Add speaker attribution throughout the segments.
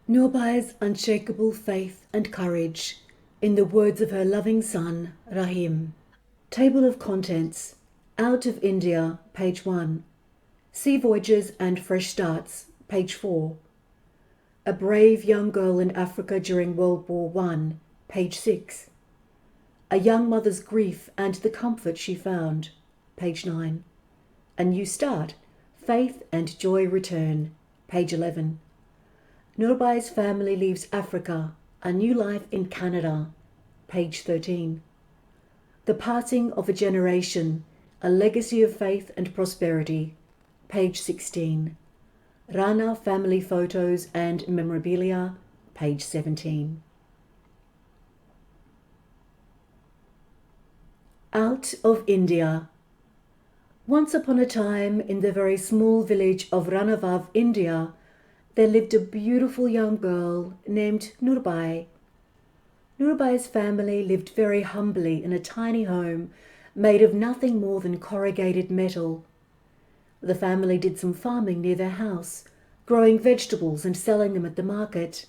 Speaker 1: Nurbai's unshakable faith and courage, in the words of her loving son, Rahim. Table of Contents. Out of India, page 1. Sea Voyages and Fresh Starts, page 4. A Brave Young Girl in Africa During World War I, page 6. A Young Mother's Grief and the Comfort She Found, page 9. A New Start, Faith and Joy Return, page 11. Nurbai's Family Leaves Africa, A New Life in Canada, page 13. The Parting of a Generation, A Legacy of Faith and Prosperity, page 16. Rana Family Photos and Memorabilia, page 17. Out of India. Once upon a time, in the very small village of Ranavav, India, there lived a beautiful young girl named Nurbai. Nurbai's family lived very humbly in a tiny home made of nothing more than corrugated metal. The family did some farming near their house, growing vegetables and selling them at the market.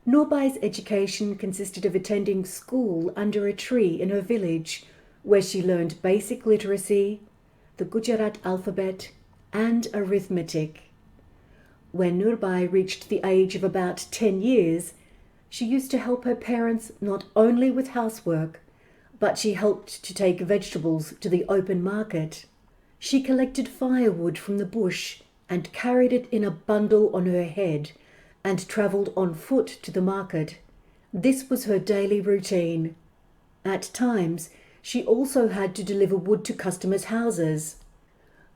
Speaker 1: Nurbai's education consisted of attending school under a tree in her village, where she learned basic literacy, the Gujarat alphabet, and arithmetic. When Nurbai reached the age of about 10 years, she used to help her parents not only with housework, but she helped to take vegetables to the open market. She collected firewood from the bush and carried it in a bundle on her head and travelled on foot to the market. This was her daily routine. At times, she also had to deliver wood to customers' houses.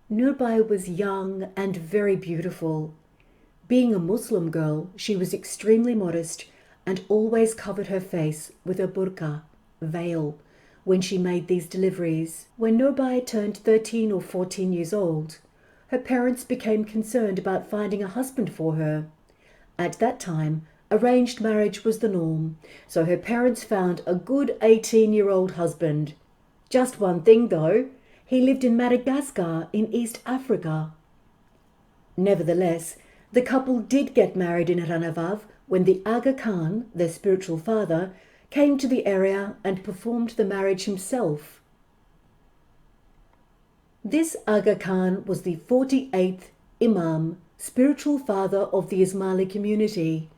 Speaker 1: Nurbai was young and very beautiful. Being a Muslim girl, she was extremely modest and always covered her face with a burqa, veil, when she made these deliveries. When Nurbai turned 13 or 14 years old, her parents became concerned about finding a husband for her. At that time, arranged marriage was the norm, so her parents found a good 18-year-old husband. Just one thing though, he lived in Madagascar in East Africa. Nevertheless, the couple did get married in Ranavav when the Aga Khan, their spiritual father, came to the area and performed the marriage himself. This Aga Khan was the 48th Imam, spiritual father of the Ismaili community.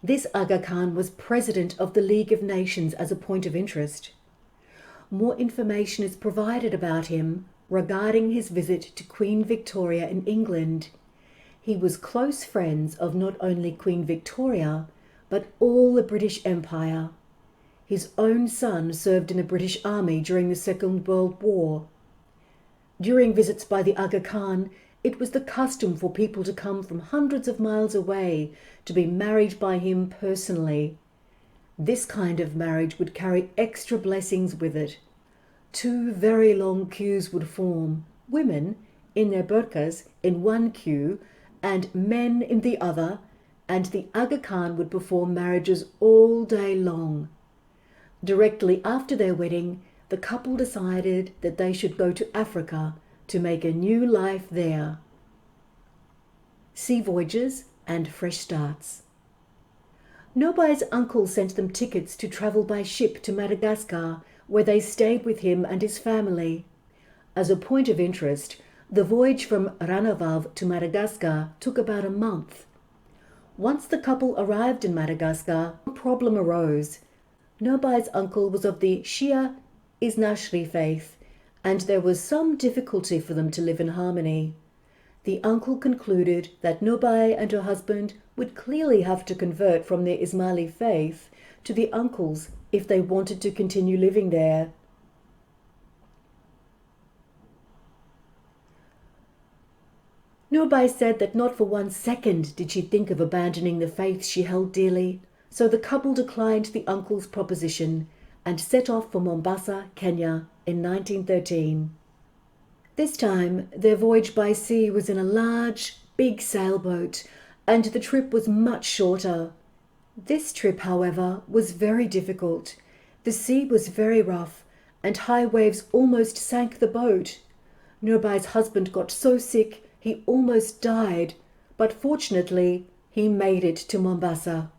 Speaker 1: This Aga Khan was president of the League of Nations as a point of interest. More information is provided about him regarding his visit to Queen Victoria in England. He was close friends of not only Queen Victoria, but all the British Empire. His own son served in the British Army during the Second World War. During visits by the Aga Khan, it was the custom for people to come from hundreds of miles away to be married by him personally. This kind of marriage would carry extra blessings with it. 2 very long queues would form, women in their burqas in one queue and men in the other, and the Aga Khan would perform marriages all day long. Directly after their wedding, the couple decided that they should go to Africa to make a new life there. Sea Voyages and Fresh Starts. Nurbai's uncle sent them tickets to travel by ship to Madagascar, where they stayed with him and his family. As a point of interest, the voyage from Ranavav to Madagascar took about a month. Once the couple arrived in Madagascar, a problem arose. Nurbai's uncle was of the Shia Isnashri faith, and there was some difficulty for them to live in harmony. The uncle concluded that Nurbai and her husband would clearly have to convert from their Ismaili faith to the uncle's if they wanted to continue living there. Nurbai said that not for 1 second did she think of abandoning the faith she held dearly, so the couple declined the uncle's proposition and set off for Mombasa, Kenya in 1913. This time, their voyage by sea was in a large, big sailboat, and the trip was much shorter. This trip, however, was very difficult. The sea was very rough, and high waves almost sank the boat. Nurbai's husband got so sick he almost died, but fortunately he made it to Mombasa.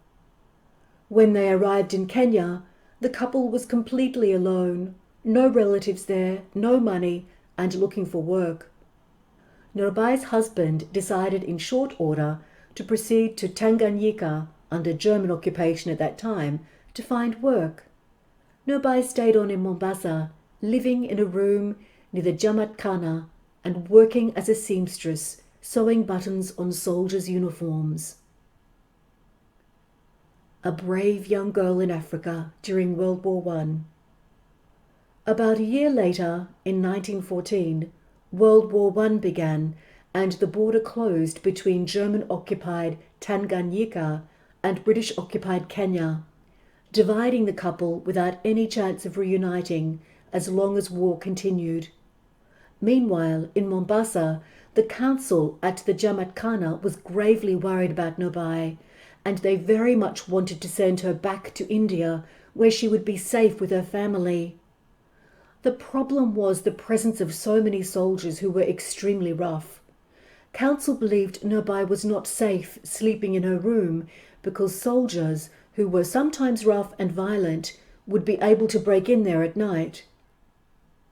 Speaker 1: When they arrived in Kenya, the couple was completely alone, no relatives there, no money, and looking for work. Nurbai's husband decided in short order to proceed to Tanganyika, under German occupation at that time, to find work. Nurbai stayed on in Mombasa, living in a room near the Jamat Khana and working as a seamstress, sewing buttons on soldiers' uniforms. A brave young girl in Africa during World War I. About a year later, in 1914, World War I began and the border closed between German-occupied Tanganyika and British-occupied Kenya, dividing the couple without any chance of reuniting as long as war continued. Meanwhile, in Mombasa, the council at the Jamat Khana was gravely worried about Nurbai, and they very much wanted to send her back to India, where she would be safe with her family. The problem was the presence of so many soldiers who were extremely rough. Council believed Nurbai was not safe sleeping in her room because soldiers, who were sometimes rough and violent, would be able to break in there at night.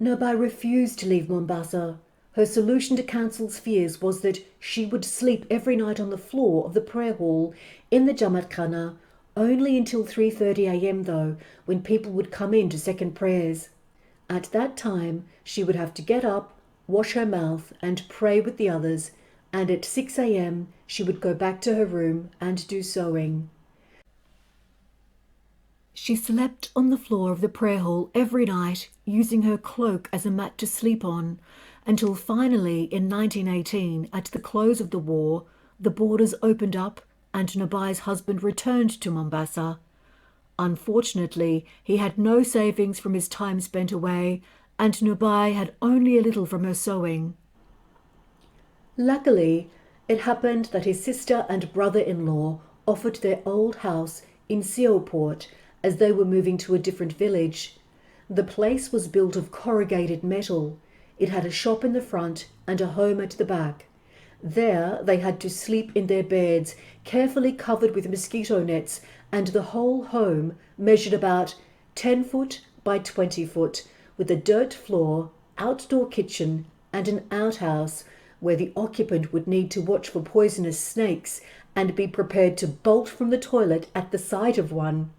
Speaker 1: Nurbai refused to leave Mombasa. Her solution to Council's fears was that she would sleep every night on the floor of the prayer hall in the Jamat Khana, only until 3:30 a.m. though, when people would come in to second prayers. At that time, she would have to get up, wash her mouth, and pray with the others, and at 6 a.m. she would go back to her room and do sewing. She slept on the floor of the prayer hall every night, using her cloak as a mat to sleep on, until finally in 1918, at the close of the war, the borders opened up and Nurbai's husband returned to Mombasa. Unfortunately, he had no savings from his time spent away, and Nurbai had only a little from her sewing. Luckily, it happened that his sister and brother-in-law offered their old house in Seoport as they were moving to a different village. The place was built of corrugated metal. It had a shop in the front and a home at the back. There they had to sleep in their beds, carefully covered with mosquito nets, and the whole home measured about 10 foot by 20 foot, with a dirt floor, outdoor kitchen, and an outhouse where the occupant would need to watch for poisonous snakes and be prepared to bolt from the toilet at the sight of one.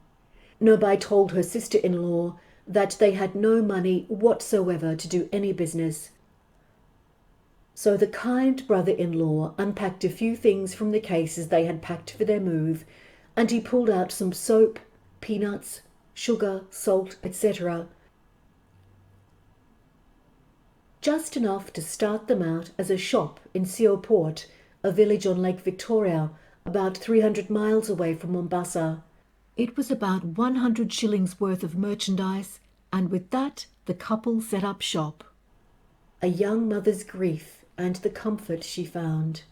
Speaker 1: Nurbai told her sister-in-law that they had no money whatsoever to do any business. So the kind brother-in-law unpacked a few things from the cases they had packed for their move, and he pulled out some soap, peanuts, sugar, salt, etc. Just enough to start them out as a shop in Seoport, a village on Lake Victoria, about 300 miles away from Mombasa. It was about 100 shillings worth of merchandise, and with that the couple set up shop. A young mother's grief and the comfort she found.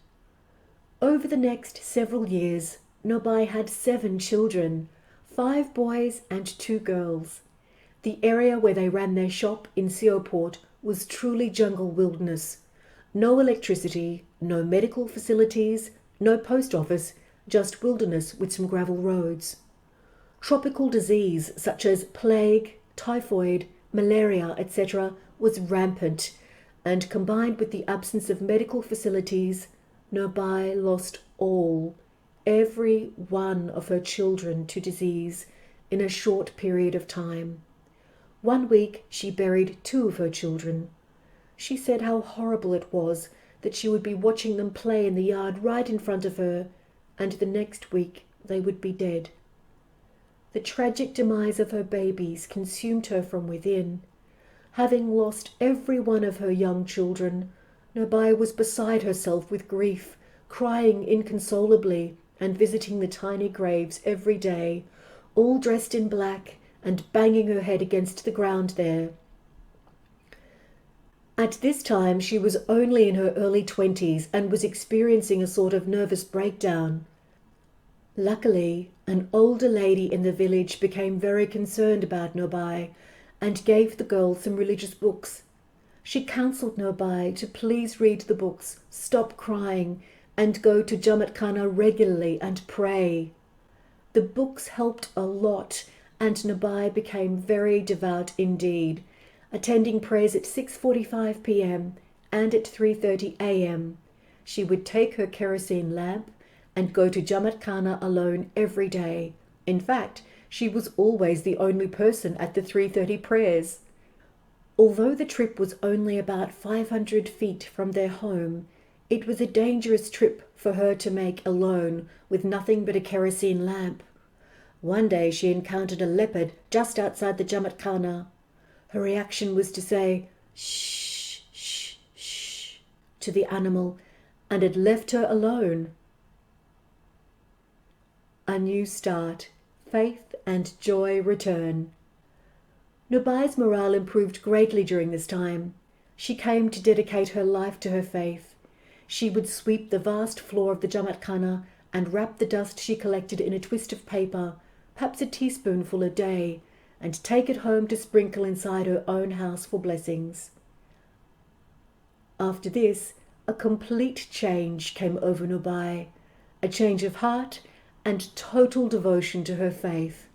Speaker 1: Over the next several years, Nurbai had 7 children, 5 boys and 2 girls. The area where they ran their shop in Seoport was truly jungle wilderness. No electricity, no medical facilities, no post office, just wilderness with some gravel roads. Tropical disease such as plague, typhoid, malaria, etc. was rampant, and combined with the absence of medical facilities, Nurbai lost every one of her children to disease in a short period of time. One week she buried 2 of her children. She said how horrible it was that she would be watching them play in the yard right in front of her, and the next week they would be dead. The tragic demise of her babies consumed her from within. Having lost every one of her young children, Nurbai was beside herself with grief, crying inconsolably and visiting the tiny graves every day, all dressed in black and banging her head against the ground there. At this time she was only in her early 20s and was experiencing a sort of nervous breakdown. Luckily, an older lady in the village became very concerned about Nurbai and gave the girl some religious books. She counselled Nurbai to please read the books, stop crying, and go to Jamat Khana regularly and pray. The books helped a lot, and Nurbai became very devout indeed, attending prayers at 6:45 p.m. and at 3:30 a.m. She would take her kerosene lamp and go to Jamat Khana alone every day. In fact, she was always the only person at the 3:30 prayers. Although the trip was only about 500 feet from their home, it was a dangerous trip for her to make alone with nothing but a kerosene lamp. One day she encountered a leopard just outside the Jamat Khana. Her reaction was to say, "Shh, shh, shh," to the animal, and it left her alone. A new start. Faith and joy return. Nurbai's morale improved greatly during this time. She came to dedicate her life to her faith. She would sweep the vast floor of the Jamat Khana and wrap the dust she collected in a twist of paper, perhaps a teaspoonful a day, and take it home to sprinkle inside her own house for blessings. After this, a complete change came over Nurbai, a change of heart and total devotion to her faith.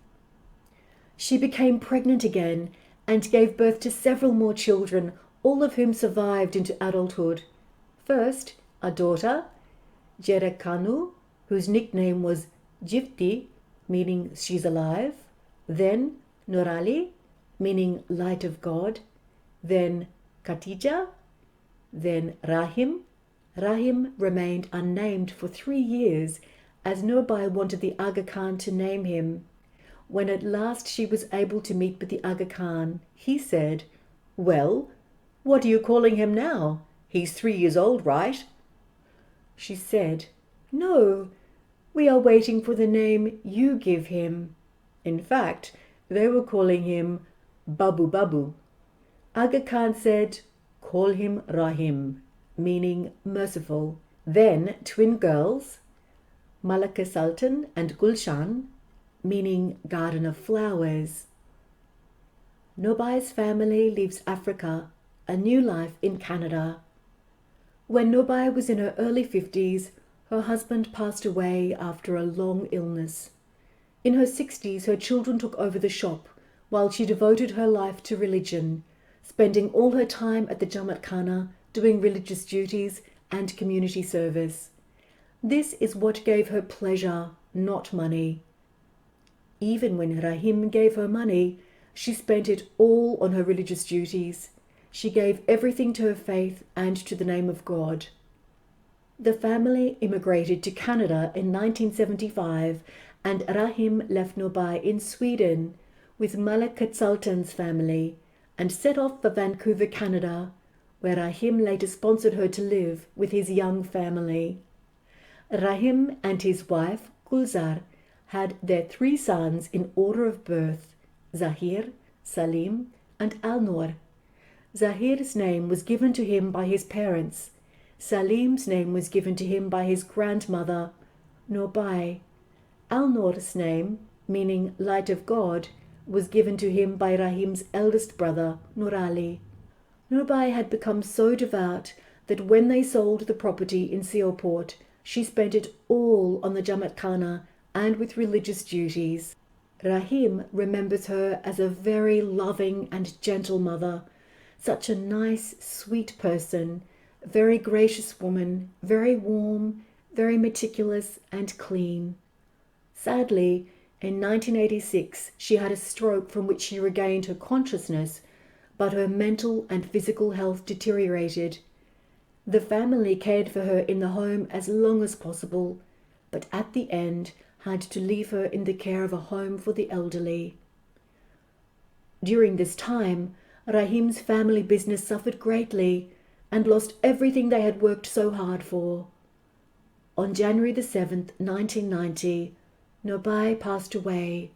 Speaker 1: She became pregnant again and gave birth to several more children, all of whom survived into adulthood. First, a daughter, Jerekanu, whose nickname was Jifti, meaning she's alive. Then Nurali, meaning light of God. Then Katija. Then Rahim. Rahim remained unnamed for 3 years, as Nurbai wanted the Aga Khan to name him. When at last she was able to meet with the Aga Khan, he said, "Well, what are you calling him now? He's 3 years old, right?" She said, "No, we are waiting for the name you give him." In fact, they were calling him Babu Babu. Aga Khan said, "Call him Rahim," meaning merciful. Then twin girls, Malaka Sultan and Gulshan, meaning garden of flowers. Nurbai's family leaves Africa, a new life in Canada. When Nurbai was in her early 50s, her husband passed away after a long illness. In her 60s, her children took over the shop, while she devoted her life to religion, spending all her time at the Jamat Khana, doing religious duties and community service. This is what gave her pleasure, not money. Even when Rahim gave her money, she spent it all on her religious duties. She gave everything to her faith and to the name of God. The family immigrated to Canada in 1975, and Rahim left Nurbai in Sweden with Malaka Sultan's family and set off for Vancouver, Canada, where Rahim later sponsored her to live with his young family. Rahim and his wife, Gulzar, had their 3 sons in order of birth, Zahir, Salim, and Al-Noor. Zahir's name was given to him by his parents. Salim's name was given to him by his grandmother, Nurbai. Al-Noor's name, meaning light of God, was given to him by Rahim's eldest brother, Nurali. Nurbai had become so devout that when they sold the property in Seoport, she spent it all on the Jamat Khana and with religious duties. Rahim remembers her as a very loving and gentle mother, such a nice, sweet person, very gracious woman, very warm, very meticulous and clean. Sadly, in 1986, she had a stroke from which she regained her consciousness, but her mental and physical health deteriorated. The family cared for her in the home as long as possible, but at the end had to leave her in the care of a home for the elderly. During this time, Rahim's family business suffered greatly and lost everything they had worked so hard for. On January the 7th, 1990, Nurbai passed away.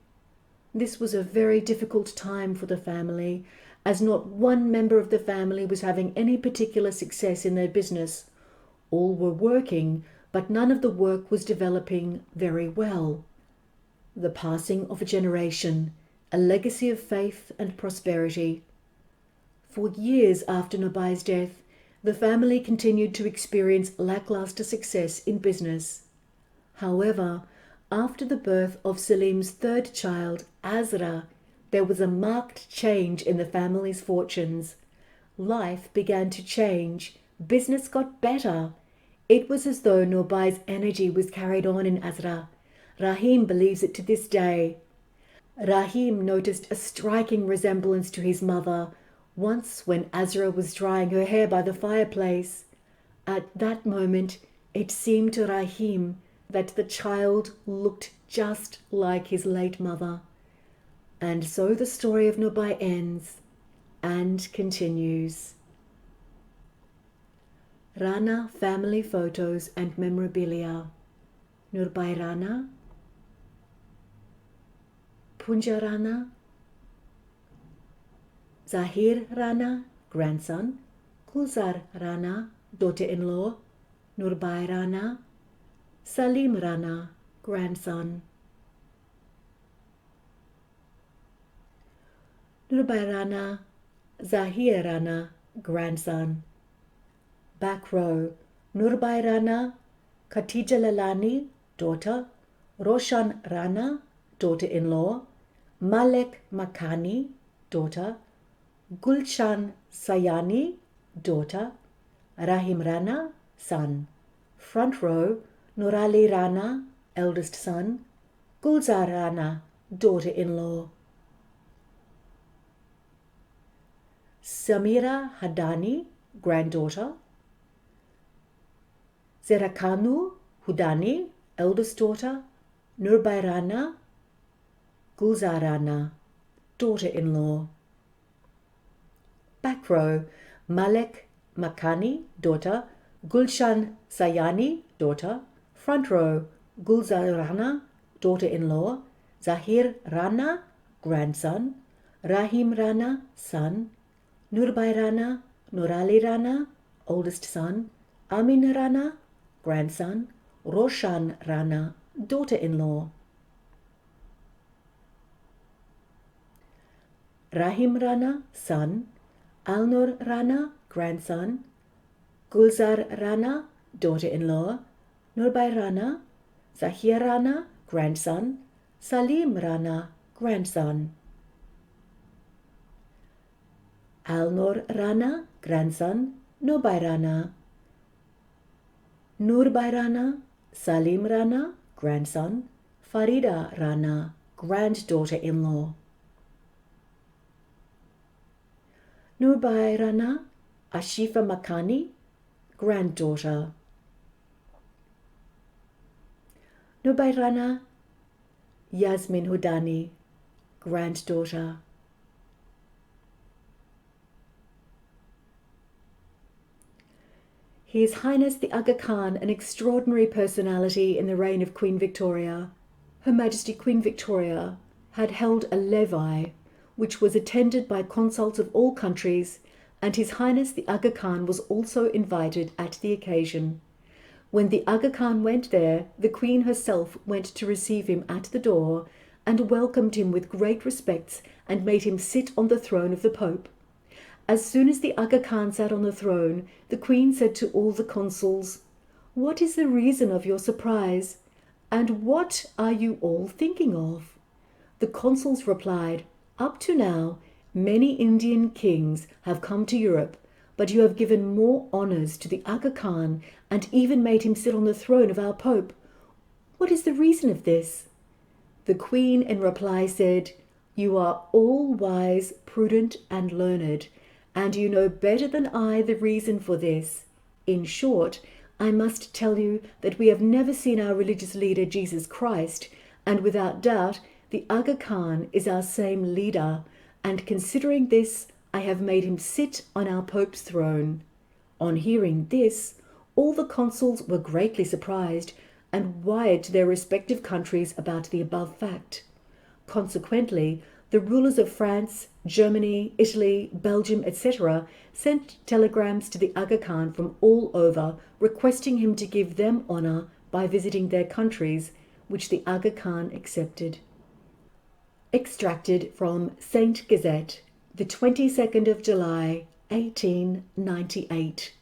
Speaker 1: This was a very difficult time for the family, as not one member of the family was having any particular success in their business. All were working, but none of the work was developing very well. The passing of a generation, a legacy of faith and prosperity. For years after Nurbai's death, The family continued to experience lackluster success in business. However, after the birth of Salim's third child, Azra, there was a marked change in the family's fortunes. Life began to change. Business got better. It was as though Nurbai's energy was carried on in Azra. Rahim believes it to this day. Rahim noticed a striking resemblance to his mother once when Azra was drying her hair by the fireplace. At that moment, it seemed to Rahim that the child looked just like his late mother. And so the story of Nurbai ends and continues. Rana family photos and memorabilia. Nurbai Rana, Punja Rana, Zahir Rana, grandson, Gulzar Rana, daughter-in-law, Nurbai Rana, Salim Rana, grandson. Nurbai Rana, Zahir Rana, grandson. Back row, Nurbai Rana, Khatija Lalani, daughter, Roshan Rana, daughter-in-law, Malek Makani, daughter, Gulshan Sayani, daughter, Rahim Rana, son. Front row, Nurali Rana, eldest son, Gulzar Rana, daughter-in-law. Samira Hadani, granddaughter, Zerakanu Hudani, eldest daughter, Nurbai Rana, Gulzar Rana, daughter-in-law. Back row, Malek Makani, daughter, Gulshan Sayani, daughter. Front row, Gulzar Rana, daughter-in-law, Zahir Rana, grandson, Rahim Rana, son, Nurbai Rana, Nurali Rana, oldest son, Amin Rana, grandson, Roshan Rana, daughter-in-law. Rahim Rana, son, Alnur Rana, grandson, Gulzar Rana, daughter-in-law, Nurbai Rana, Zahir Rana, grandson, Salim Rana, grandson. Alnur Rana, grandson, Nurbai Rana. Nurbai Rana, Salim Rana, grandson, Farida Rana, granddaughter-in-law. Nurbai Rana, Ashifa Makani, granddaughter. Nurbai Rana, Yasmin Hudani, granddaughter. His Highness the Aga Khan, an extraordinary personality in the reign of Queen Victoria. Her Majesty Queen Victoria had held a levee which was attended by consuls of all countries, and His Highness the Aga Khan was also invited at the occasion. When the Aga Khan went there, the Queen herself went to receive him at the door and welcomed him with great respects and made him sit on the throne of the Pope. As soon as the Aga Khan sat on the throne, the Queen said to all the consuls, "What is the reason of your surprise? And what are you all thinking of?" The consuls replied, "Up to now, many Indian kings have come to Europe, but you have given more honours to the Aga Khan and even made him sit on the throne of our Pope. What is the reason of this?" The Queen in reply said, "You are all wise, prudent and learned, and you know better than I the reason for this. In short, I must tell you that we have never seen our religious leader Jesus Christ, and without doubt the Aga Khan is our same leader, and considering this, I have made him sit on our Pope's throne." On hearing this, all the consuls were greatly surprised and wired to their respective countries about the above fact. Consequently, the rulers of France, Germany, Italy, Belgium, etc. sent telegrams to the Aga Khan from all over requesting him to give them honour by visiting their countries, which the Aga Khan accepted. Extracted from Saint Gazette, the 22nd of July, 1898.